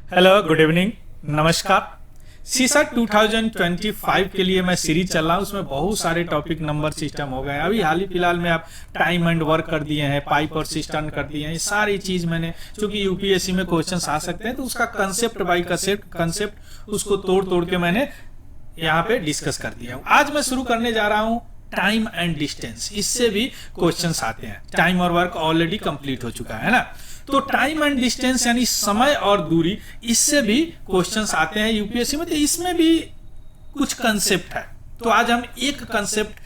Hello, good evening, नमस्कार। सीसा 2025 के लिए मैं सीरीज चल रहा हूँ। उसमें बहुत सारे टॉपिक नंबर सिस्टम हो गए। अभी हाल ही फिलहाल में आप टाइम एंड वर्क कर दिए हैं, पाइप और सिस्टम कर दिए हैं। ये सारी चीज़ मैंने, चूंकि यूपीएससी में क्वेश्चन आ सकते हैं, तो उसका कंसेप्ट बाई कंसेप्ट उसको तोड़ तोड़ के मैंने यहाँ पे डिस्कस कर दिया हूँ। आज मैं शुरू करने जा रहा हूँ टाइम एंड डिस्टेंस। इससे भी क्वेश्चंस आते हैं। टाइम और वर्क ऑलरेडी कंप्लीट हो चुका है ना, तो टाइम एंड डिस्टेंस यानी समय और दूरी, इससे भी क्वेश्चंस आते हैं यूपीएससी में। तो इसमें भी कुछ कंसेप्ट है, तो आज हम एक कंसेप्ट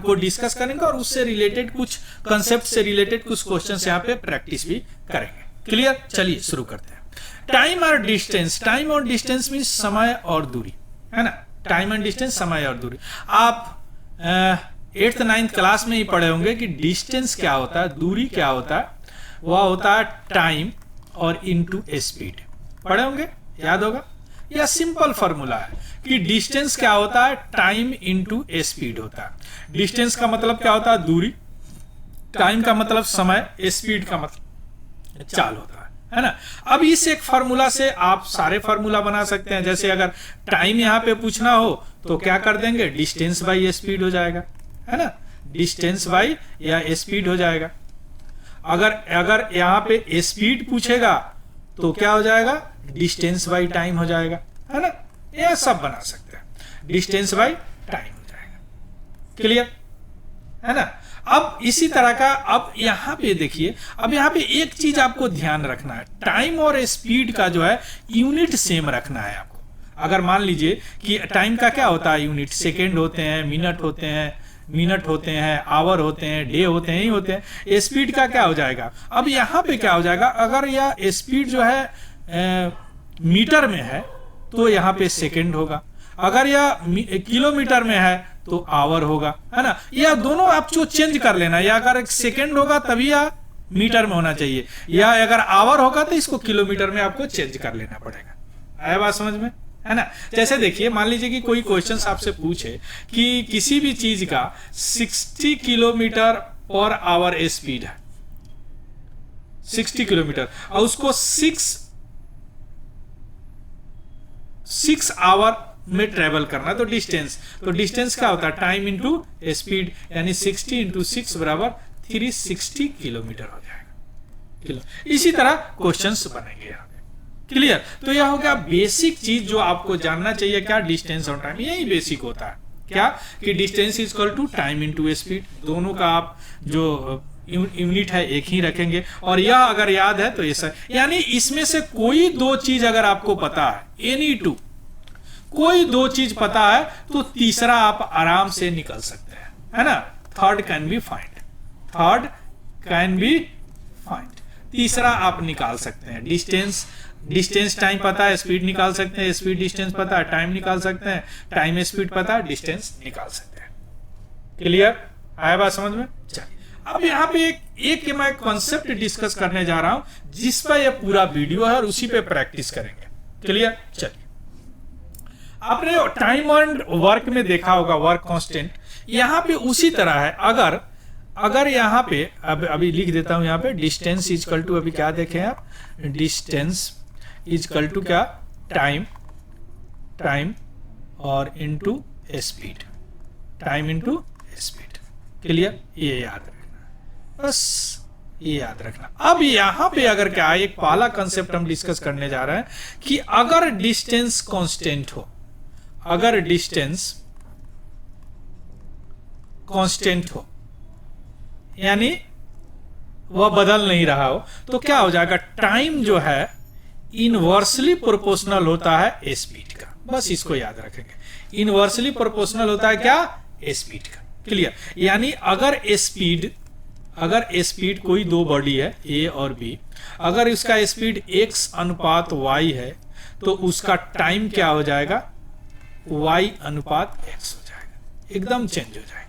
को डिस्कस करेंगे और उससे रिलेटेड कुछ कंसेप्ट से रिलेटेड कुछ क्वेश्चंस यहाँ पे प्रैक्टिस भी करेंगे। क्लियर? चलिए शुरू करते हैं। टाइम और डिस्टेंस, टाइम और डिस्टेंस मीन समय और दूरी, है ना। टाइम एंड डिस्टेंस, समय और दूरी। आप 8th 9th क्लास में ही पढ़े होंगे कि डिस्टेंस क्या होता है, दूरी क्या होता है। वह होता है टाइम और इनटू स्पीड। पढ़े होंगे, याद होगा। यह सिंपल फॉर्मूला है कि डिस्टेंस क्या होता है, टाइम इनटू स्पीड होता है। डिस्टेंस का मतलब क्या होता है, दूरी। टाइम का मतलब समय, स्पीड का मतलब चाल होता है ना। अब इस एक फार्मूला से आप सारे फार्मूला बना सकते हैं। जैसे अगर टाइम यहाँ पे पूछना हो तो क्या कर देंगे, डिस्टेंस बाई स्पीड हो जाएगा, है ना। डिस्टेंस बाई या स्पीड हो जाएगा। अगर यहाँ पे स्पीड पूछेगा तो क्या हो जाएगा, डिस्टेंस बाई टाइम हो जाएगा, है ना। यह सब बना सकते हैं, डिस्टेंस बाई टाइम हो जाएगा। क्लियर है ना। अब इसी तरह का, अब यहाँ पे देखिए, अब यहाँ पे एक चीज आपको ध्यान रखना है, टाइम और स्पीड का जो है यूनिट सेम रखना है आपको। अगर मान लीजिए कि टाइम का क्या होता है यूनिट, सेकेंड होते हैं, मिनट होते हैं, आवर होते हैं, डे होते हैं, ही होते हैं। स्पीड का क्या हो जाएगा, अब यहाँ पे क्या हो जाएगा, अगर यह स्पीड जो है मीटर में है तो यहाँ पे सेकेंड होगा, अगर यह किलोमीटर में है तो आवर होगा, है ना। यह दोनों आपको चेंज कर लेना, या अगर सेकेंड होगा तभी यह मीटर में होना चाहिए, या अगर आवर होगा तो इसको किलोमीटर में आपको चेंज कर लेना पड़ेगा। आया बात समझ में, है ना। जैसे देखिए, मान लीजिए कि कोई क्वेश्चन आपसे पूछे कि किसी भी चीज का 60 किलोमीटर पर आवर स्पीड है, 60 किलोमीटर, और उसको 6 आवर में ट्रेवल करना, तो डिस्टेंस क्या होता है, टाइम इंटू स्पीड, यानी 60 इंटू 6 बराबर 360 किलोमीटर हो जाएगा। इसी तरह क्वेश्चंस बनेंगे यहाँ पे। क्लियर? तो यह हो गया बेसिक चीज जो आपको जानना चाहिए, क्या, डिस्टेंस और टाइम। यही बेसिक होता है, क्या, कि distance is equal to time into speed. दोनों का आप जो यूनिट है एक ही रखेंगे, और यह अगर याद है तो ऐसा, यानी इसमें से कोई दो चीज अगर आपको पता है, एनी टू, कोई दो चीज पता है तो तीसरा आप आराम से निकल सकते हैं, है ना। थर्ड कैन बी फाइंड, तीसरा आप निकाल सकते हैं। डिस्टेंस टाइम पता है, स्पीड निकाल सकते हैं, स्पीड डिस्टेंस पता है, टाइम निकाल सकते हैं, टाइम स्पीड पता है, डिस्टेंस निकाल सकते हैं। क्लियर? आया बात समझ में। चलिए, अब यहाँ पे एक मैं कॉन्सेप्ट डिस्कस करने जा रहा हूं जिस पर यह पूरा वीडियो है और उसी पे प्रैक्टिस करेंगे। क्लियर? चलिए, आपने टाइम एंड वर्क में देखा होगा वर्क कांस्टेंट, यहाँ पे उसी तरह है। अगर यहाँ पे अभी लिख देता हूं, यहाँ पे डिस्टेंस इज इक्वल टू, अभी क्या देखें आप, डिस्टेंस इज इक्वल टू क्या, टाइम और into speed, time into speed. Clear? ये याद रखना, बस ये याद रखना। अब यहाँ पे अगर क्या है, एक पहला कंसेप्ट हम डिस्कस करने जा रहे हैं कि अगर डिस्टेंस कांस्टेंट हो, अगर डिस्टेंस कांस्टेंट हो, यानी वह बदल नहीं रहा हो, तो क्या हो जाएगा, टाइम जो है इनवर्सली प्रोपोर्शनल होता है स्पीड का। बस इसको याद रखेंगे, इनवर्सली प्रोपोर्शनल होता है क्या, स्पीड का। क्लियर? यानी अगर स्पीड कोई दो बॉडी है ए और बी, अगर इसका स्पीड x अनुपात y है तो उसका टाइम क्या हो जाएगा, y अनुपात x हो जाएगा, एकदम चेंज हो जाएगा।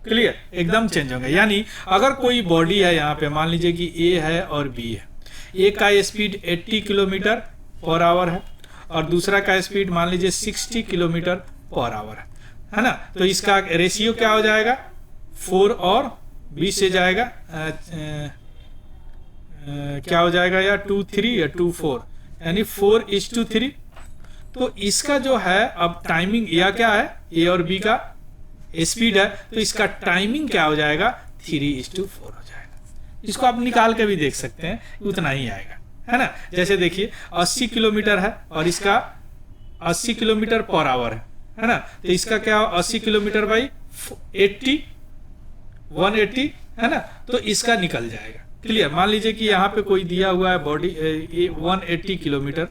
क्लियर? एकदम चेंज होंगे। यानी अगर कोई बॉडी है यहाँ पे, मान लीजिए कि ए है और बी है, ए का स्पीड 80 किलोमीटर पर आवर है और दूसरा का स्पीड मान लीजिए 60 किलोमीटर पर आवर है ना। तो इसका रेशियो क्या हो जाएगा, 4 और 20 से जाएगा, क्या हो जाएगा, या 2 3 या 2 4, यानी 4:3। तो इसका जो है अब टाइमिंग यह क्या है, ए और बी का स्पीड है, तो इसका टाइमिंग क्या हो जाएगा, 3:4 हो जाएगा। इसको आप निकाल के भी देख सकते हैं, उतना ही आएगा, है ना। जैसे देखिए 80 किलोमीटर है और इसका 80 किलोमीटर पर आवर है ना, तो इसका क्या हो, 80 किलोमीटर बाई 80 180 है ना, तो इसका निकल जाएगा। क्लियर। मान लीजिए कि यहाँ पे कोई दिया हुआ है बॉडी 180 किलोमीटर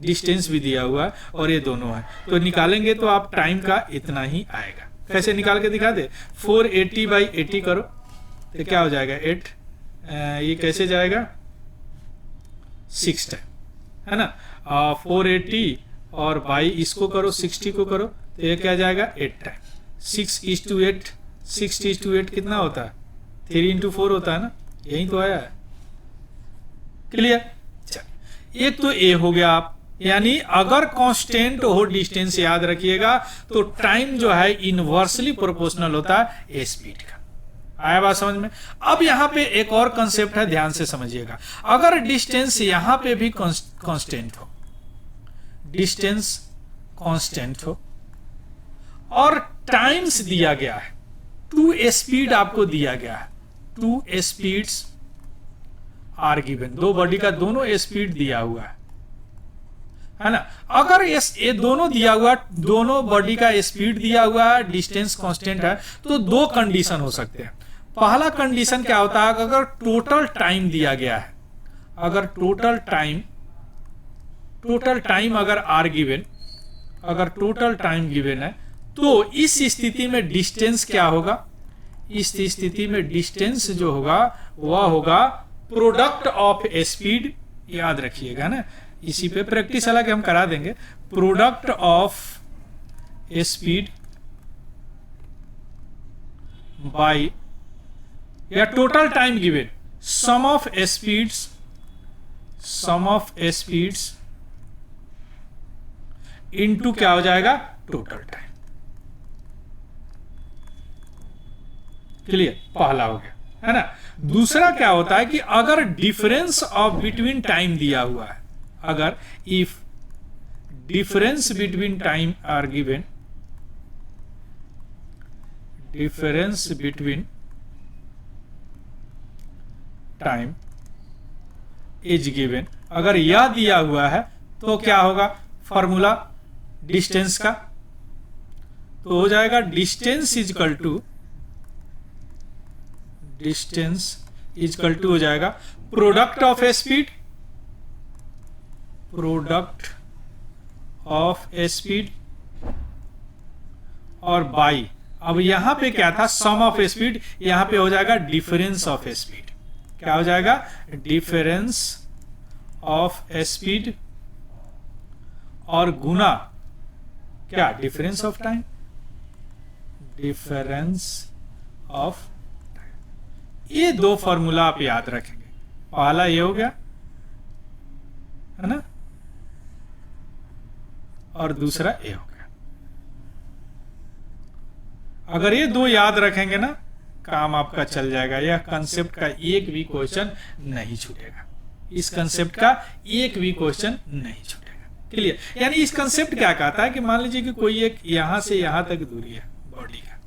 डिस्टेंस भी दिया हुआ है और ये दोनों है, तो निकालेंगे तो आप टाइम का इतना ही आएगा। कैसे निकाल के दिखा दे, 480/80 करो तो क्या हो जाएगा 8, ये कैसे जाएगा 6 टाइम, है ना। 480 और बाई इसको करो 60 को करो तो ये क्या जाएगा 8 टाइम। 6:8 6:8 कितना होता है, 3:4 होता है ना, यही तो आया है। क्लियर। चल एक तो ए हो गया आप, यानी अगर कांस्टेंट हो डिस्टेंस, याद रखिएगा, तो टाइम जो है इनवर्सली प्रोपोर्शनल होता है स्पीड का। आया बात समझ में। अब यहां पे एक और कंसेप्ट है, ध्यान से समझिएगा। अगर डिस्टेंस यहां पे भी कांस्टेंट हो, डिस्टेंस कांस्टेंट हो और टाइम्स दिया गया है, 2 स्पीड आपको दिया गया है, 2 स्पीड्स आर गिवन, दो बॉडी का दोनों स्पीड दिया हुआ है ना। अगर ये दोनों दिया हुआ, दोनों बॉडी का स्पीड दिया हुआ है, डिस्टेंस कांस्टेंट है, तो दो कंडीशन हो सकते हैं। पहला कंडीशन क्या होता है, अगर टोटल टाइम दिया गया है, अगर टोटल टाइम अगर आर गिवन, अगर टोटल टाइम गिवन है, तो इस स्थिति में डिस्टेंस क्या होगा, इस स्थिति में डिस्टेंस जो होगा वह होगा प्रोडक्ट ऑफ स्पीड। याद रखिएगा ना, इसी पे प्रैक्टिस हालांकि हम करा देंगे। प्रोडक्ट ऑफ स्पीड बाय या total time given, sum of speeds into क्या हो जाएगा, टोटल टाइम। क्लियर, पहला हो गया, है ना। दूसरा क्या होता है कि अगर डिफरेंस ऑफ बिटवीन टाइम दिया हुआ है, अगर if difference between time are given, difference between time is given, अगर यह दिया हुआ है तो क्या होगा, फॉर्मूला डिस्टेंस का, तो हो जाएगा डिस्टेंस इजकल टू हो जाएगा प्रोडक्ट ऑफ स्पीड और बाई, अब यहां पे क्या था, सम ऑफ स्पीड, यहां पे हो जाएगा डिफरेंस ऑफ स्पीड। क्या हो जाएगा, डिफरेंस ऑफ स्पीड और गुना क्या, difference of time, difference of time. ये दो फॉर्मूला आप याद रखेंगे। पहला ये हो गया, है ना, और दूसरा ये हो गया। अगर ये दो याद रखेंगे ना, काम आपका चल जाएगा। यह कंसेप्ट का एक भी क्वेश्चन नहीं छूटेगा, इस कंसेप्ट का एक भी क्वेश्चन नहीं छूटेगा। क्लियर। यानी इस कंसेप्ट क्या कहता है कि मान लीजिए कि कोई एक यहां से यहां तक दूरी है बॉडी का।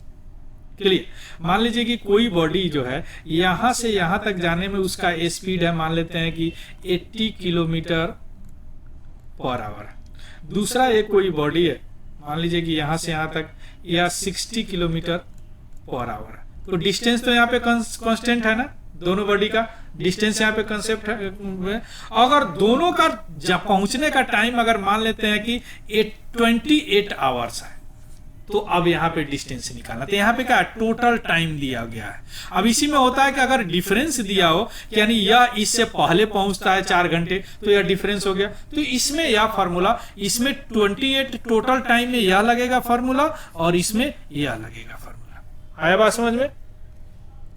क्लियर। मान लीजिए कि कोई बॉडी जो है यहां से यहां तक जाने में उसका स्पीड है, मान लेते हैं कि 80 किलोमीटर पर आवर। दूसरा एक कोई बॉडी है, मान लीजिए कि यहां से यहां तक यह 60 किलोमीटर पर आवर है। तो डिस्टेंस तो यहाँ पे कांस्टेंट है ना, दोनों बॉडी का डिस्टेंस यहाँ पे कंसेप्ट है। अगर दोनों का पहुंचने का टाइम अगर मान लेते हैं कि 28 आवर्स है, तो अब यहाँ पे डिस्टेंस निकालना, तो यहाँ पे क्या टोटल टाइम दिया गया है। अब इसी में होता है कि अगर डिफरेंस दिया हो कि यानी यह इससे पहले पहुंचता है 4 घंटे, तो यह डिफरेंस हो गया। तो इसमें यह फार्मूला, इसमें 28 टोटल टाइम में यह लगेगा फार्मूला और इसमें यह लगेगा फार्मूला। आया बात समझ में,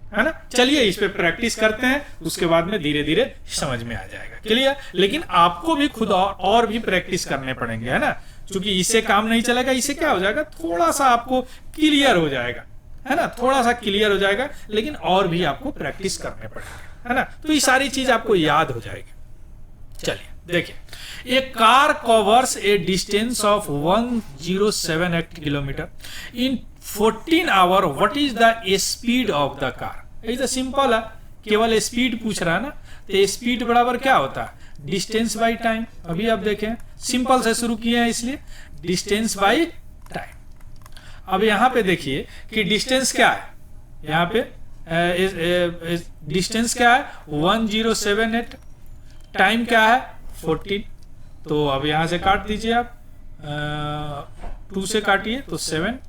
है ना। चलिए इस पे प्रैक्टिस करते हैं, उसके बाद में धीरे धीरे समझ में आ जाएगा। क्लियर। लेकिन आपको भी खुद और भी प्रैक्टिस करने पड़ेंगे, है ना, क्योंकि इससे काम नहीं चलेगा। इससे क्या हो जाएगा, थोड़ा सा आपको क्लियर हो जाएगा, है ना, थोड़ा सा क्लियर हो जाएगा, लेकिन और भी आपको प्रैक्टिस करने पड़ेंगे, है ना। तो ये सारी चीज आपको याद हो जाएगी। चलिए देखिए, a car covers a distance of 1078 kilometre in 14 hour, what is the speed of the car. ये तो सिंपल है, केवल स्पीड पूछ रहा है ना, तो स्पीड बराबर क्या होता है, डिस्टेंस बाई टाइम। अभी आप देखें सिंपल से शुरू किए हैं इसलिए डिस्टेंस बाई टाइम। अब यहाँ पे देखिए कि डिस्टेंस क्या है, यहाँ पे डिस्टेंस क्या है 1078, टाइम क्या है 14। तो अब यहाँ से काट दीजिए आप, 2 से काटिए तो 7,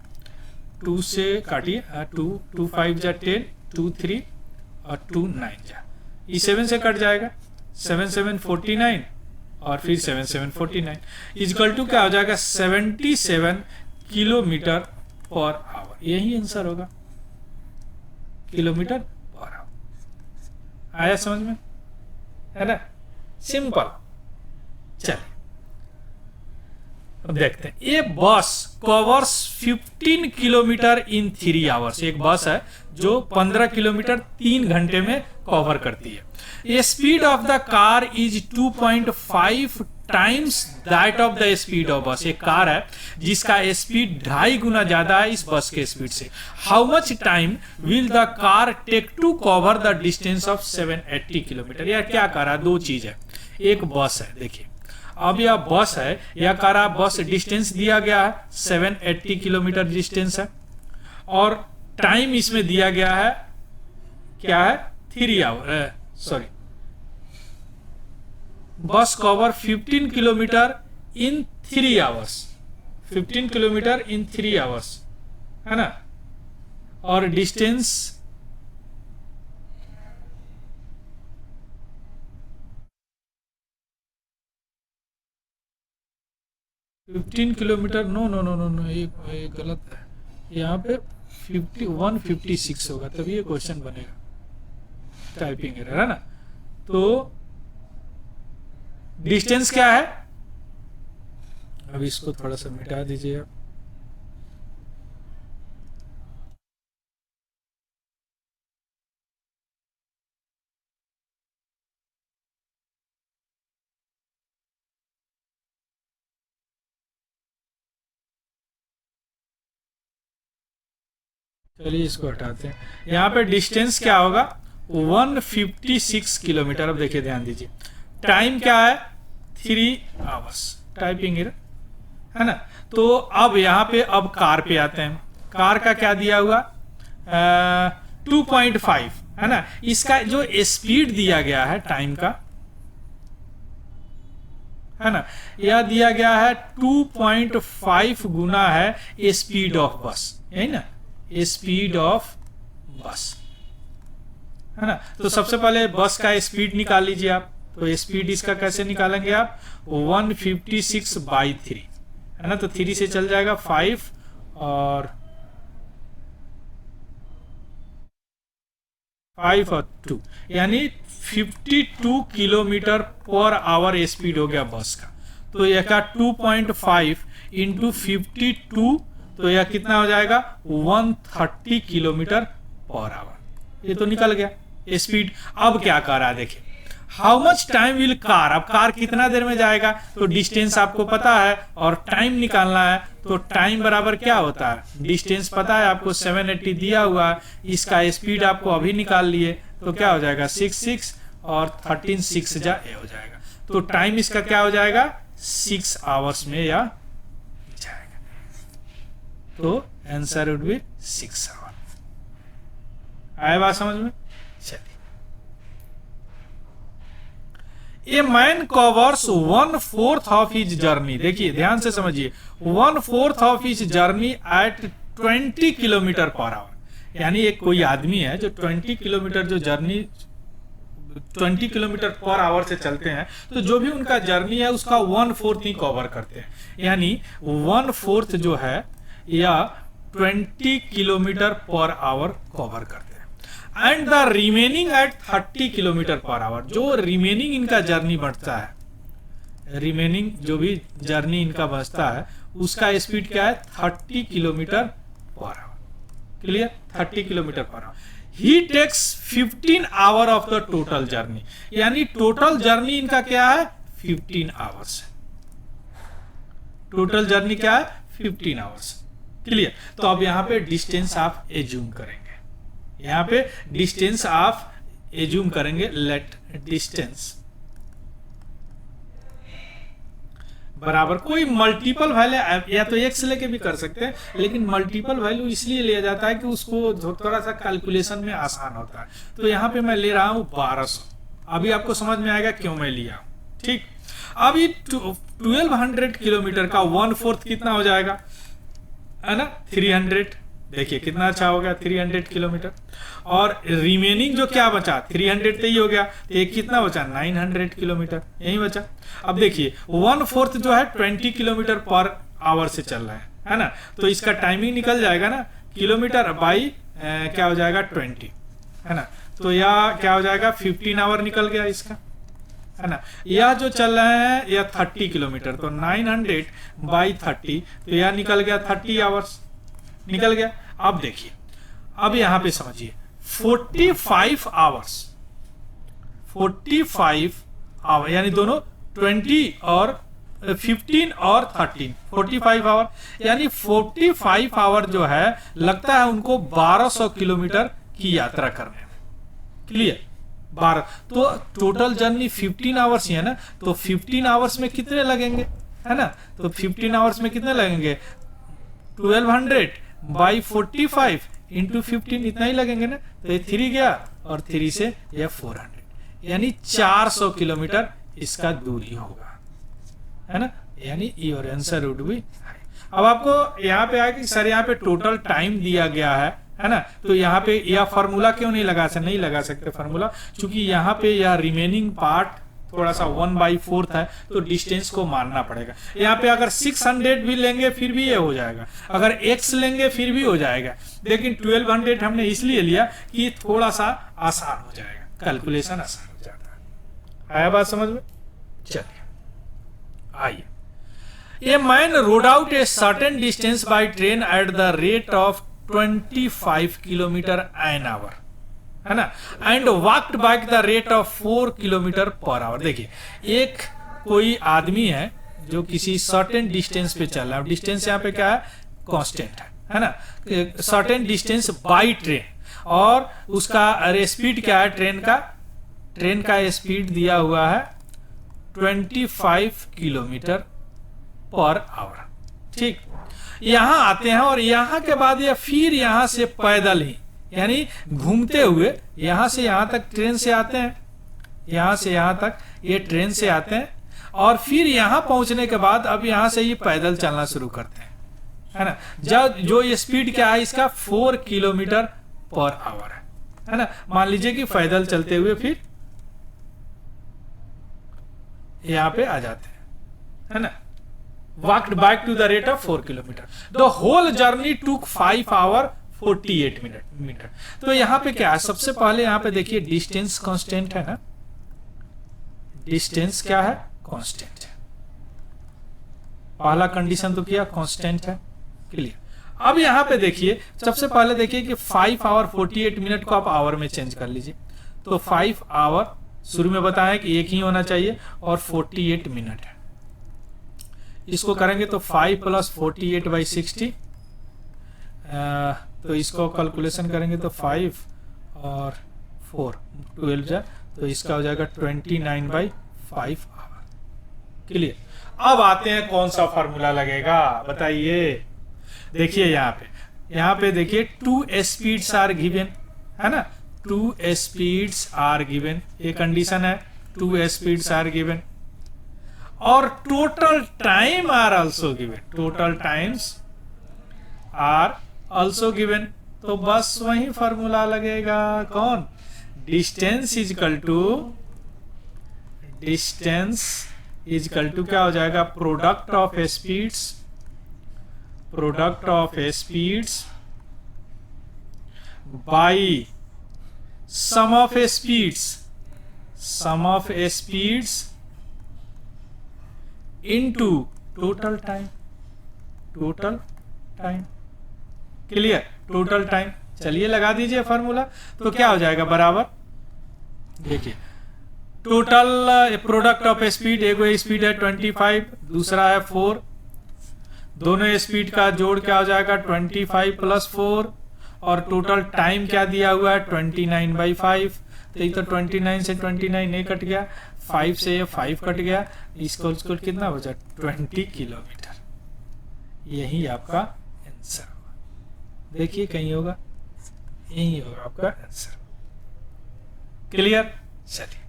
2 से काटिए 2 5 जा 10, 2 3 और 2 9 जा, ये 7 से कट जाएगा, 7 7 49 और फिर 7 7 49 इक्वल टू क्या हो जाएगा 77 किलोमीटर पर आवर। यही आंसर होगा, किलोमीटर पर आवर। आया समझ में, है ना, सिंपल। चलिए अब देखते हैं, ये बस कवर्स 15 किलोमीटर इन 3 आवर्स। एक बस है जो 15 किलोमीटर 3 घंटे में कवर करती है। ये speed of the car is 2.5 times that of the speed of बस। एक कार है जिसका स्पीड 2.5 गुना ज्यादा है इस बस के स्पीड से। How much time will the car take to cover the distance of 780 kilometre. यह क्या कर रहा है, 2 चीज है, एक बस है, देखिए अब यह बस है, यह कह रहा बस डिस्टेंस दिया गया है 780 किलोमीटर डिस्टेंस है, और टाइम इसमें दिया गया है क्या है 3 आवर, सॉरी बस कवर 15 किलोमीटर इन 3 आवर्स, 15 किलोमीटर इन 3 आवर्स, है ना, और डिस्टेंस फिफ्टीन किलोमीटर, नो ये गलत है, यहाँ पे 156 होगा तभी ये क्वेश्चन बनेगा, टाइपिंग एरर है ना। तो डिस्टेंस क्या है, अब इसको थोड़ा सा मिटा दीजिए आप। चलिए इसको हटाते हैं। यहाँ पे डिस्टेंस क्या होगा 156 किलोमीटर। अब देखिए ध्यान दीजिए, टाइम क्या है 3 आवर्स, टाइपिंग एरर है ना। तो अब यहाँ पे अब कार पे आते हैं, कार का क्या दिया हुआ 2.5 है ना, इसका जो स्पीड दिया गया है टाइम का है ना, यह दिया गया है 2.5 गुना है स्पीड ऑफ बस, यही ना, स्पीड ऑफ बस है ना। तो सबसे पहले बस का स्पीड निकाल लीजिए आप, तो स्पीड इसका कैसे निकालेंगे आप 156/3 है ना, तो 3 से चल जाएगा 5 और 5 और 2 यानी 52 किलोमीटर पर आवर स्पीड हो गया बस का। तो यह का 2.5 इंटू 52, तो यह कितना हो जाएगा 130 किलोमीटर पर आवर। ये तो निकल गया स्पीड। अब क्या कर रहा है देखिए, how much time will car, अब कार कितना देर में जाएगा, तो डिस्टेंस आपको पता है और टाइम निकालना है, तो टाइम बराबर क्या होता है, डिस्टेंस पता है आपको 780 दिया हुआ है, इसका स्पीड आपको अभी निकाल लिए, तो क्या हो जाएगा 6 और 13 6 जा ए हो जाएगा। तो टाइम इसका क्या हो जाएगा 6 आवर्स में या जाएगा, तो आंसर वुड बी 6 आवर। आया बात समझ में। चलिए, a man covers 1/4 of his journey, देखिए ध्यान से समझिए, 1/4 of his journey at 20 kilometre per our. यानी एक कोई आदमी है जो 20 किलोमीटर जो जर्नी 20 किलोमीटर पर आवर से चलते हैं, तो जो भी उनका जर्नी है उसका 1/4 ही कवर करते हैं, यानी 1/4 जो है या 20 किलोमीटर पर आवर कवर करते हैं। And the remaining at 30 kilometre per hour, जो रिमेनिंग इनका जर्नी बढ़ता है, रिमेनिंग जो भी जर्नी इनका बचता है उसका स्पीड क्या है 30 kilometre per hour. Clear, 30 kilometre per hour. He takes 15 hour of the total journey, यानी टोटल जर्नी इनका क्या है 15 आवर्स है। टोटल जर्नी क्या है? 15 आवर्स। क्लियर? तो अब यहाँ पे डिस्टेंस आप एज्यूम करेंगे, यहाँ पे डिस्टेंस आप एज्यूम करेंगे। लेट डिस्टेंस बराबर कोई मल्टीपल वैल्यू, या तो एक से लेके भी कर सकते हैं, लेकिन मल्टीपल वैल्यू इसलिए लिया जाता है कि उसको थोड़ा सा कैलकुलेशन में आसान होता है। तो यहाँ पे मैं ले रहा हूँ 1200। अभी आपको समझ में आएगा क्यों मैं लिया। ठीक, अभी 1200 किलोमीटर का 1/4 कितना हो जाएगा, है ना? 300। देखिए कितना अच्छा हो गया, 300 किलोमीटर। और रिमेनिंग जो क्या बचा, 300 तो ही हो गया, तो ये कितना बचा, 900 किलोमीटर यही बचा। अब देखिए 1/4 जो है 20 किलोमीटर पर आवर से चल रहा है ना? तो इसका टाइमिंग निकल जाएगा ना, किलोमीटर बाई क्या हो जाएगा 20, है ना? तो यह क्या हो जाएगा, 15 आवर निकल गया इसका, है ना? यह जो चल रहा है यह 30 किलोमीटर, तो 900 बाई 30, तो यह निकल गया 30 आवर्स निकल गया। अब देखिए, अब यहां पे समझिए 45 आवर्स, 45 आवर यानी दोनों 20 और 15 और 13, 45 आवर, यानी 45 आवर जो है लगता है उनको 1200 किलोमीटर की यात्रा करने में। क्लियर? 12, तो टोटल जर्नी 15 आवर्स ही है ना, तो 15 आवर्स में कितने लगेंगे, है ना? तो 15 आवर्स में कितने लगेंगे, 1200 बाई 45 इंटू 15, इतना ही लगेंगे ना। तो ये 3 गया और 3 से ये 400, यानी 400 किलोमीटर इसका दूरी होगा, है ना? यानी योर आंसर वुड बी। अब आपको यहाँ पे आया कि सर यहाँ पे टोटल टाइम दिया गया है ना? तो यहाँ पे यह फार्मूला क्यों नहीं लगा सकते फार्मूला, क्योंकि यहाँ पे यह रिमेनिंग पार्ट थोड़ा सा 1/4 है, तो डिस्टेंस को मानना पड़ेगा। यहाँ पे अगर 600 भी लेंगे फिर भी ये हो जाएगा, अगर x लेंगे फिर भी हो जाएगा, लेकिन 1200 हमने इसलिए लिया कि थोड़ा सा आसान हो जाएगा, कैलकुलेशन आसान हो जाता है। आया बात समझ में? चलिए आइए, a main road out A certain distance by train at the rate of 25 kilometre an hour, है ना, and walked back the rate of 4 kilometre per our. देखिए एक कोई आदमी है जो किसी सर्टेन डिस्टेंस पे चल रहा है, डिस्टेंस यहाँ पे क्या है, कांस्टेंट है ना, सर्टेन डिस्टेंस बाय ट्रेन, और उसका स्पीड क्या है, ट्रेन का स्पीड दिया हुआ है 25 किलोमीटर पर आवर। ठीक, यहां आते हैं और यहां के बाद या फिर यहां से पैदल ही, यानी घूमते हुए यहां से यहां तक ट्रेन से आते हैं, यहां से यहां तक ये ट्रेन से आते हैं, और फिर यहां पहुंचने के बाद अब यहां से ये पैदल चलना शुरू करते हैं, है ना। जब जो ये स्पीड क्या है इसका 4 किलोमीटर पर आवर है ना। मान लीजिए कि पैदल चलते हुए फिर यहां पे आ जाते हैं, है ना। Walked back to the rate of 4 kilometre. The whole journey took 5 hour 48 minute. तो यहां पे क्या है, सबसे पहले यहां पे देखिए डिस्टेंस कांस्टेंट है ना, डिस्टेंस क्या है, कांस्टेंट है। पहला कंडीशन तो किया कांस्टेंट है, क्लियर। अब यहां पे देखिए सबसे पहले देखिए कि 5 आवर 48 मिनट को आप आवर में चेंज कर लीजिए। तो 5 आवर शुरू में बताया कि एक ही होना चाहिए और 48 मिनट है। इसको करेंगे तो 5 + 48/60, तो इसको कैलकुलेशन करेंगे तो 5 और 4 12 जा, तो इसका हो जाएगा 29/5 आवर, क्लियर। अब आते हैं कौन सा फार्मूला लगेगा बताइए। देखिए यहाँ पे देखिए 2 स्पीड्स आर गिवन, है ना, 2 स्पीड्स आर गिवन, ये कंडीशन है, 2 स्पीड्स आर गिवन, और total time are also given, total times are also given. तो बस वही फार्मूला लगेगा, कौन, डिस्टेंस इजकल टू क्या हो जाएगा, product of speeds by sum of speeds into total time, clear, total time. चलिए लगा दीजिए फार्मूला, तो क्या हो जाएगा बराबर, देखिए टोटल प्रोडक्ट ऑफ स्पीड, एगो स्पीड है 25, दूसरा है 4, दोनों स्पीड का जोड़ क्या हो जाएगा 25 + 4, और टोटल टाइम क्या दिया हुआ है 29/5। तो ये तो 29 से 29 नहीं कट गया, 5 से ये 5 कट गया, इसको कितना बचा 20 किलोमीटर। यही आपका आंसर होगा। देखिए कहीं होगा, यही होगा आपका आंसर। क्लियर? चलिए,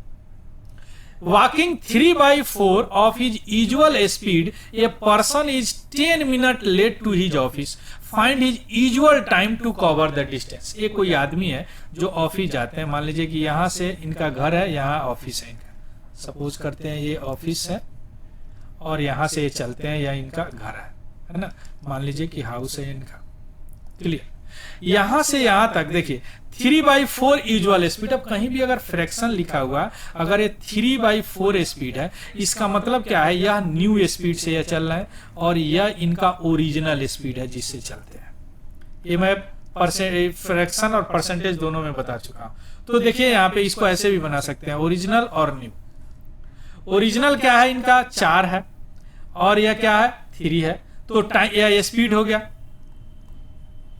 walking 3/4 of his usual speed, a person is 10 minutes late to his office. Find his usual time to cover the distance. ये कोई आदमी है जो ऑफिस जाते हैं, मान लीजिए कि यहाँ से इनका घर है, यहाँ ऑफिस है इनका, सपोज करते हैं ये ऑफिस है और यहाँ से ये चलते हैं, या इनका घर है ना, मान लीजिए कि हाउस है इनका। क्लियर? यहां से यहां तक देखिए 3/4 यूजुअल स्पीड। अब कहीं भी अगर फ्रैक्शन लिखा हुआ, अगर ये 3/4 स्पीड है, इसका मतलब क्या है, यह न्यू स्पीड से यह चल रहा है और यह इनका ओरिजिनल स्पीड है जिससे चलते हैं। ये मैं फ्रैक्शन और परसेंटेज दोनों में बता चुका हूं। तो देखिए यहाँ पे इसको ऐसे भी बना सकते हैं, ओरिजिनल और न्यू। ओरिजिनल क्या है इनका 4 है और यह क्या है 3 है, तो यह स्पीड हो गया।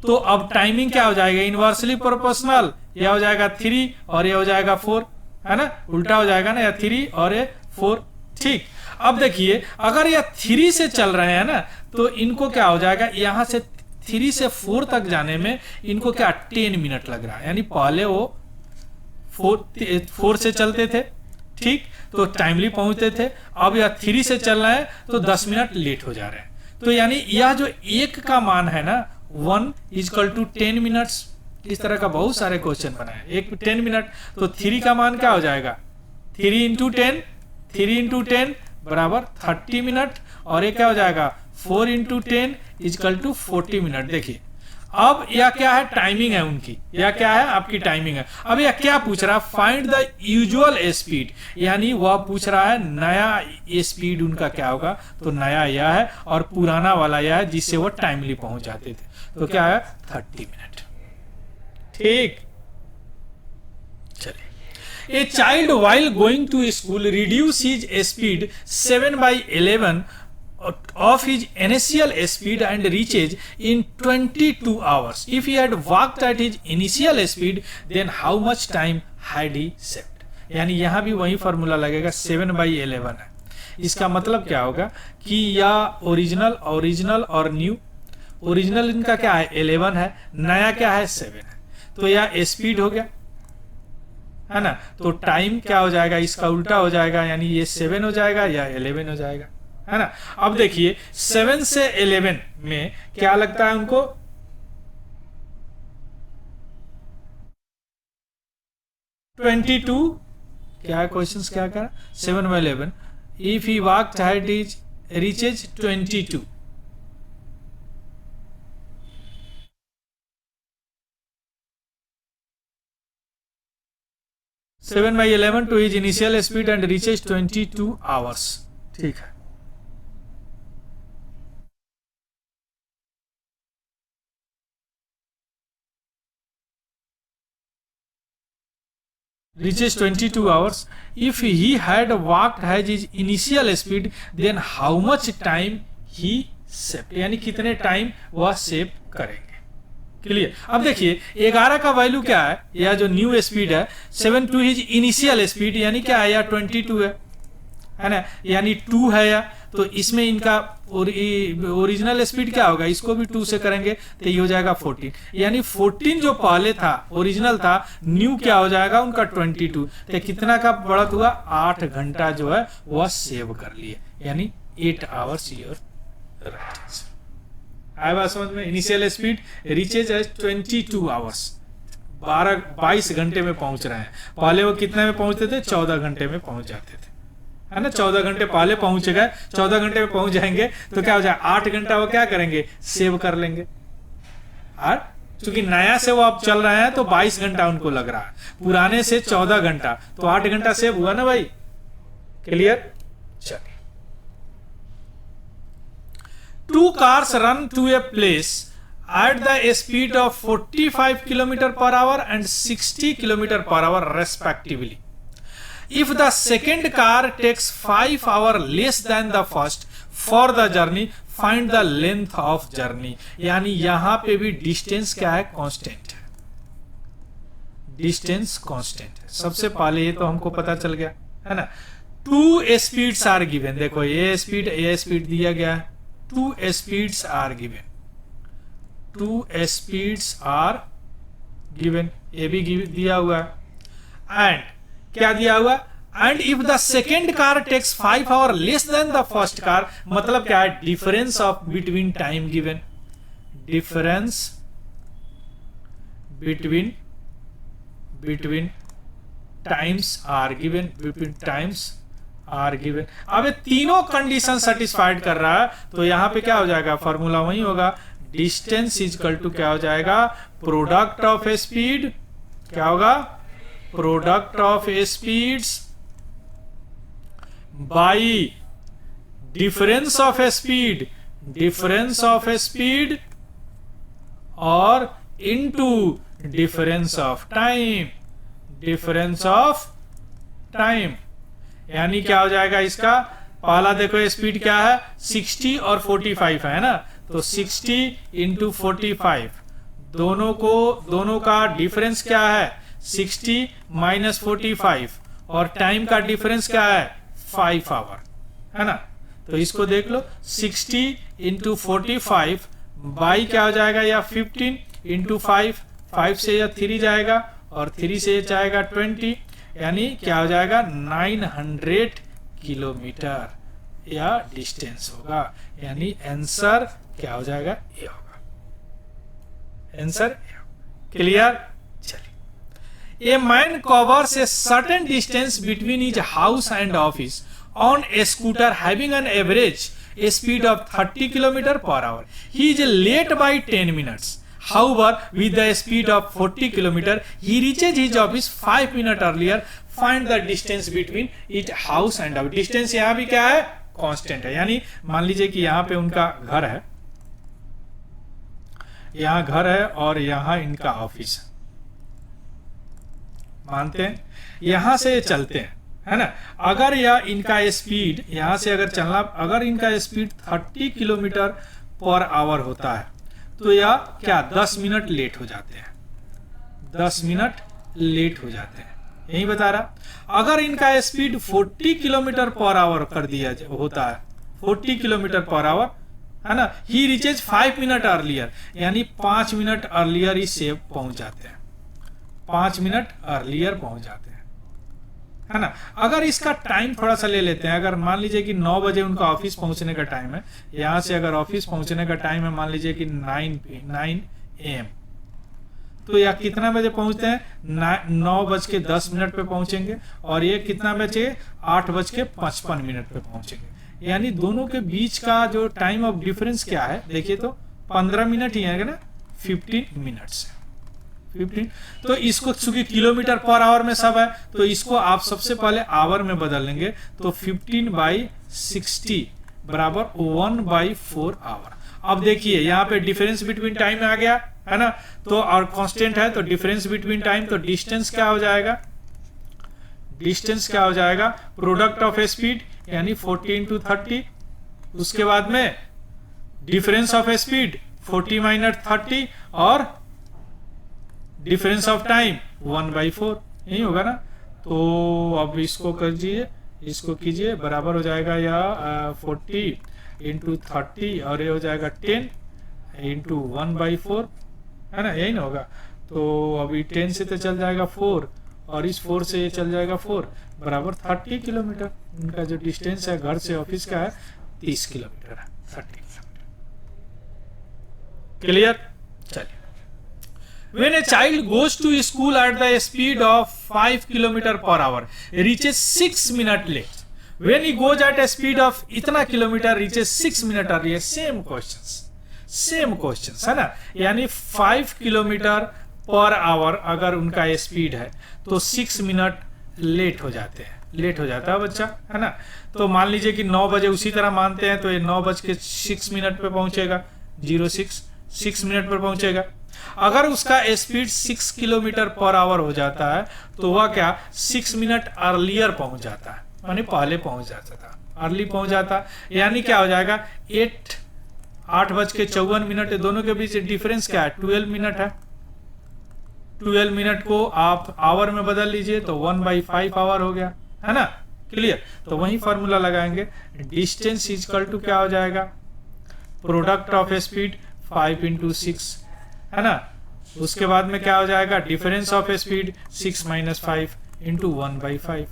तो अब टाइमिंग क्या हो जाएगा, इनवर्सली प्रोपोर्शनल, यह हो जाएगा 3 और यह हो जाएगा 4, है ना, उल्टा हो जाएगा ना, या 3 और ये 4। ठीक, अब देखिए अगर यह 3 से चल रहे हैं ना, तो इनको क्या हो जाएगा, यहां से 3 से 4 तक जाने में इनको क्या 10 मिनट लग रहा है, यानी पहले वो 4 से चलते थे, ठीक, तो टाइमली पहुंचते थे। अब यह 3 से चल रहे हैं तो 10 मिनट लेट हो जा रहे हैं। तो यानी यह जो एक का मान है ना 1 = 10 मिनट्स, इस तरह का बहुत सारे क्वेश्चन बनाए। एक 10 मिनट, तो 3 का मान क्या हो जाएगा 3 × 10, 3 × 10 बराबर 30 मिनट, और ये क्या हो जाएगा 4 × 10 = 40 मिनट। देखिए अब यह क्या है, टाइमिंग है उनकी, यह क्या है आपकी टाइमिंग है। अब यह क्या पूछ रहा है, फाइंड द यूजुअल स्पीड, यानी वह पूछ रहा है नया स्पीड उनका क्या होगा। तो नया यह है और पुराना वाला यह है जिससे वो टाइमली पहुंच जाते थे। तो क्या है 30 मिनट। ठीक, चलिए। A child while going to school reduce his speed 7/11 of his initial speed and reaches in 22 hours. If he had walked at his initial speed, then how much time had he saved? यानी यहां भी वही formula लगेगा, 7/11 है। इसका मतलब क्या होगा कि यह ओरिजिनल और न्यू। ओरिजिनल इनका क्या है 11 है, नया क्या है 7 है, तो यह स्पीड हो गया, है ना। तो टाइम क्या हो जाएगा, इसका उल्टा हो जाएगा, यानी ये 7 हो जाएगा या 11 हो जाएगा, है ना। अब देखिए 7 से 11 में क्या लगता है उनको, क्या क्वेश्चंस क्या करा 7/11 if he walked at his reaches 22, seven by 11 to his initial speed and reaches 22 hours. ठीक है, reaches 22 hours. If he had walked at his initial speed, then how much time he saved, यानी कितने time वह save करेंगे। Clear. अब देखिए 11 का value क्या है, यह जो न्यू स्पीड है 7 टू हिज इनिशियल स्पीड, यानी क्या है, या 22 है ना, यानी 2 है या, तो इसमें इनका ओरिजिनल स्पीड क्या होगा, इसको भी 2 से करेंगे तो ये हो जाएगा 14, यानी 14 जो पहले था ओरिजिनल था, न्यू क्या हो जाएगा उनका 22, तो कितना का बढ़त हुआ 8 घंटा जो है वह सेव कर लिए, यानी 8 आवर्स योर राइट आंसर। आया बात समझ में। Initial speed reaches as 22 hours, 22 घंटे में पहुंच रहे हैं। पहले वो कितने में पहुंचते थे, 14 घंटे में पहुंच जाते थे, है ना। 14 घंटे पहले पहुंच गए, 14 घंटे में पहुंच जाएंगे तो क्या हो जाए 8 घंटा वो क्या करेंगे सेव कर लेंगे। और चूंकि नया से वो अब चल रहे हैं तो 22 घंटा उनको लग रहा है, पुराने से 14 घंटा, तो 8 घंटा सेव हुआ ना भाई। क्लियर। चलिए, 2 cars run to a place at the speed of 45 km/h and 60 km/h respectively. If the second car takes 5 hour less than the first for the journey find the length of journey. यानी यहां पे भी distance क्या है, constant है, distance constant है। सबसे पहले ये तो हमको पता चल गया है ना। 2 स्पीड्स आर गिवन, देखो ये स्पीड दिया गया है, 2 speeds are given, 2 speeds are given, ये भी दिया हुआ है। एंड क्या दिया हुआ, and if the second car takes 5 hour less than the first car, मतलब क्या है, difference of between time given, difference between times are given, between times are given. अब ये तीनों कंडीशन सेटिस्फाइड कर रहा है, तो यहां पे क्या हो जाएगा, फॉर्मूला वही होगा, डिस्टेंस इजकल टू क्या हो जाएगा, प्रोडक्ट ऑफ स्पीड, क्या होगा, product of speeds by difference of speed, difference of speed और into difference of time, difference of time. यानी क्या हो जाएगा इसका, पहला देखो स्पीड क्या है, 60 और 45 है ना, तो 60 इंटू 45, दोनों का डिफरेंस क्या है, 60 माइनस 45, और टाइम का डिफरेंस क्या है, 5 आवर है ना। तो इसको देख लो, 60 इंटू 45 बाई क्या हो जाएगा, या 15 इंटू 5, 5 से यह 3 जाएगा और 3 से जाएगा 20, यानी क्या हो जाएगा, 900 किलोमीटर या डिस्टेंस होगा। यानी आंसर क्या हो जाएगा, ये होगा आंसर। क्लियर, चलिए। A man covers a certain distance between his house and office on a scooter having an average speed of 30 kilometre per hour. He is late by 10 minutes. However, with the speed of 40 km, he reaches his office 5 minutes earlier. Find the distance between its house and office. Distance यहाँ भी क्या है, constant है। यानी मान लीजिए कि यहाँ पे उनका घर है, यहाँ घर है और यहाँ इनका ऑफिस है, मानते हैं, यहां से चलते हैं है ना। अगर यह इनका स्पीड यहां से अगर चलना, अगर इनका स्पीड 30 किलोमीटर पर आवर होता है, तो यह क्या 10 मिनट लेट हो जाते हैं, 10 मिनट लेट हो जाते हैं, यही बता रहा। अगर इनका स्पीड 40 किलोमीटर पर आवर कर दिया होता है, 40 किलोमीटर पर आवर है ना, ही रीचेज 5 मिनट अर्लियर, यानी 5 मिनट अर्लियर इससे पहुंच जाते हैं, 5 मिनट अर्लियर पहुंच जाते हैं है ना। अगर इसका टाइम थोड़ा सा ले लेते हैं, अगर मान लीजिए कि 9 बजे उनका ऑफिस पहुंचने का टाइम है, यहां से अगर ऑफिस पहुंचने का टाइम है मान लीजिए कि 9 AM, तो यह कितना बजे पहुंचते हैं, 9:10 पे पहुंचेंगे, और ये कितना बचे 8:55 पे पहुंचेंगे। यानी दोनों के बीच का जो टाइम ऑफ डिफरेंस क्या है, देखिए तो 15 मिनट ही है ना, 15 मिनट्स है 15। तो इसको चूंकि किलोमीटर पर आवर में सब है, तो इसको आप सबसे पहले आवर में बदल लेंगे, तो 15/60 बराबर 1/4 आवर। अब देखिए यहाँ पे डिफरेंस बिटवीन टाइम आ गया है ना, तो और कांस्टेंट है, तो डिफरेंस बिटवीन टाइम, तो डिस्टेंस क्या हो जाएगा, डिस्टेंस क्या हो जाएगा, प्रोडक्ट ऑफ स्पीड यानी 40 × 30, उसके बाद में डिफरेंस ऑफ स्पीड 40 - 30, और डिफरेंस ऑफ टाइम 1/4, यही होगा ना। तो अब इसको कीजिए, इसको कीजिए, बराबर हो जाएगा या 40 × 30, और ये हो जाएगा 10 × 1/4 है ना, यही ना होगा। तो अभी 10 से तो चल जाएगा 4, और इस 4 से ये चल जाएगा 4, बराबर 30 किलोमीटर। उनका जो डिस्टेंस है घर से ऑफिस का है 30 किलोमीटर है, 30 किलोमीटर। क्लियर, चलिए। When a child goes to school at the speed of 5 km per hour, reaches 6 minutes late. When he goes at a speed of इतना kilometre, reaches 6 minutes earlier. Same questions है ना। यानी 5 kilometre per our अगर उनका speed है, तो 6 minute late हो जाते हैं, लेट हो जाता है बच्चा है ना। तो मान लीजिए कि 9 बजे उसी तरह मानते हैं, तो ये 9:06 पे पहुंचेगा, 06 6 मिनट पर पहुंचेगा। अगर उसका स्पीड 6 किलोमीटर पर आवर हो जाता है तो वह क्या 6 मिनट अर्लियर पहुंच जाता है, माने पहले पहुंच जाता था, अर्ली पहुंच जाता, यानी क्या हो जाएगा 8:54 दोनों के बीच डिफरेंस क्या है 12 मिनट है। 12 मिनट को आप आवर में बदल लीजिए तो 1/5 आवर हो गया, है ना, क्लियर। तो वही फॉर्मूला लगाएंगे, डिस्टेंस इक्वल टू क्या हो जाएगा प्रोडक्ट ऑफ स्पीड 5 × 6, है ना। उसके बाद में क्या हो जाएगा डिफरेंस ऑफ स्पीड 6 - 5 × 1/5,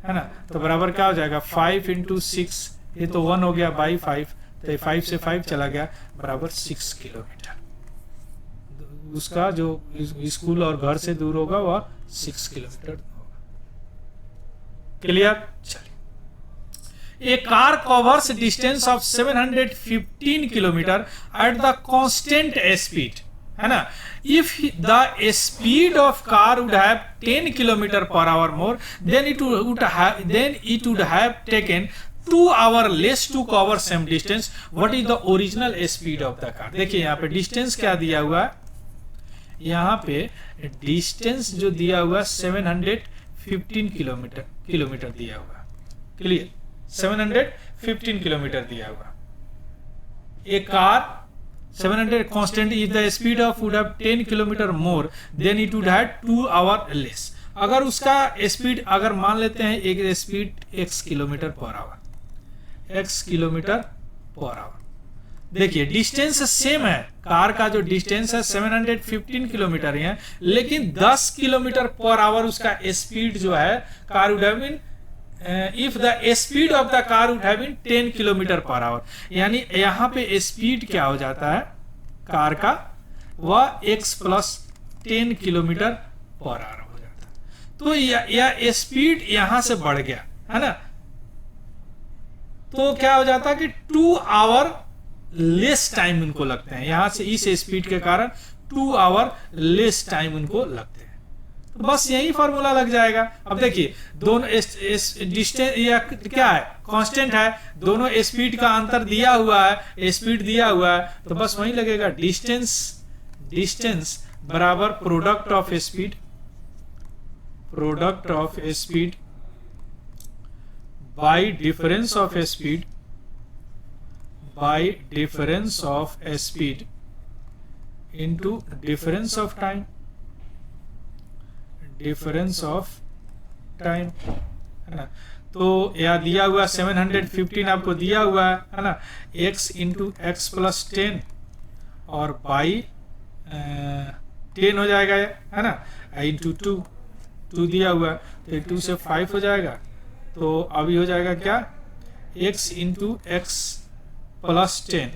है ना। तो बराबर क्या हो जाएगा 5 × 6, ये तो 1 हो गया बाई 5, तो 5 से 5 चला गया बराबर 6 किलोमीटर। उसका जो स्कूल और घर से दूर होगा वह 6 किलोमीटर होगा, क्लियर। चलिए, A car covers distance of 715 kilometre at the constant speed, है ना। If the speed of car would have 10 kilometer per hour more, then it would have taken 2 hours less to cover same distance. What is the original speed of the car? देखिए यहाँ पे distance क्या दिया हुआ है, यहाँ पे distance जो दिया हुआ 715 किलोमीटर दिया हुआ, क्लियर, 715 किलोमीटर दिया हुआ। एक car 700 constant if the speed of would have 10 kilometre more than it would have 2 our less. अगर उसका स्पीड अगर मान लेते हैं एक speed x kilometre per our, x kilometre per our, देखिए डिस्टेंस सेम है, कार का जो डिस्टेंस है 715 किलोमीटर ही है, लेकिन 10 किलोमीटर पर आवर उसका स्पीड जो है car would have been if the speed of the car would have been 10 kilometre per our, यानी यहाँ पे स्पीड क्या हो जाता है कार का वह x + 10 किलोमीटर पर आवर हो जाता है। तो यह स्पीड यहाँ से बढ़ गया, है ना, तो क्या हो जाता है कि 2 आवर लेस टाइम उनको लगते हैं, यहाँ से इस स्पीड के कारण 2 आवर लेस टाइम उनको लगते हैं। तो बस यही फॉर्मूला लग जाएगा। अब देखिए दोनों डिस्टेंस या क्या है कांस्टेंट है, दोनों स्पीड का अंतर दिया हुआ है, स्पीड दिया हुआ है, तो बस वही लगेगा डिस्टेंस बराबर product of speed bye difference of speed into difference of time, है ना। तो यह दिया हुआ 715 आपको दिया हुआ है ना, x × x + 10 और बाई 10 हो जाएगा, है ना, × 2 दिया हुआ, तो 2 से 5 हो जाएगा, तो अभी हो जाएगा क्या x × x + 10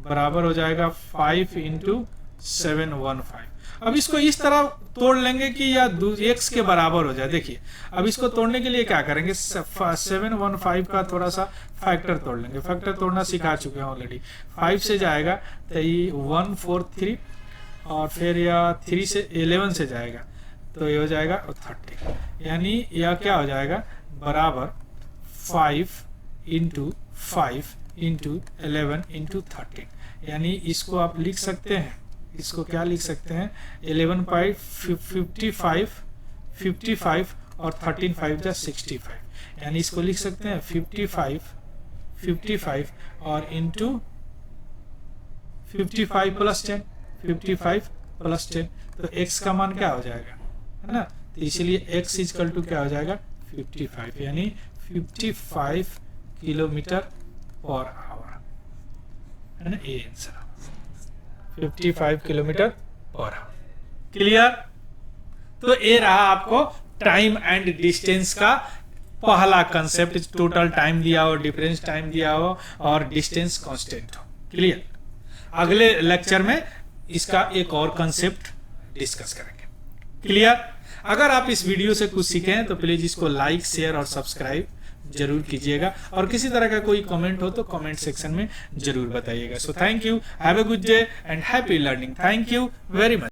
बराबर हो जाएगा 5 × 715। अब इसको इस तरह तोड़ लेंगे कि या x के बराबर हो जाए। देखिए अब इसको तोड़ने के लिए क्या करेंगे 715 का थोड़ा सा फैक्टर तोड़ लेंगे, फैक्टर तोड़ना सिखा चुके हैं ऑलरेडी। 5 से जाएगा तो ये 1 4 3 और फिर या 3 से 11 से जाएगा तो ये हो जाएगा 30, यानी यह क्या हो जाएगा बराबर 5 × 5 × 11 × 13, यानी इसको आप लिख सकते हैं, इसको क्या लिख सकते हैं 11/55 और 13 × 65, यानी इसको लिख सकते हैं 55 और इंटू 55 + 10, 55 + 10, तो x का मान क्या हो जाएगा, है ना, तो इसलिए x = क्या हो जाएगा 55, यानी 55 किलोमीटर पर आवर, है ना, ये answer 55 kilometre per hour, clear. तो ये रहा आपको टाइम एंड डिस्टेंस का पहला कंसेप्ट, टोटल टाइम दिया हो, डिफरेंस टाइम दिया हो और डिस्टेंस कांस्टेंट हो, क्लियर। अगले लेक्चर में इसका एक और कंसेप्ट डिस्कस करेंगे, क्लियर। अगर आप इस वीडियो से कुछ सीखे हैं तो प्लीज इसको लाइक शेयर और सब्सक्राइब जरूर कीजिएगा, और किसी तरह का कोई कमेंट हो तो कमेंट सेक्शन में जरूर बताइएगा। So thank you, have a good day and happy learning. Thank you very much.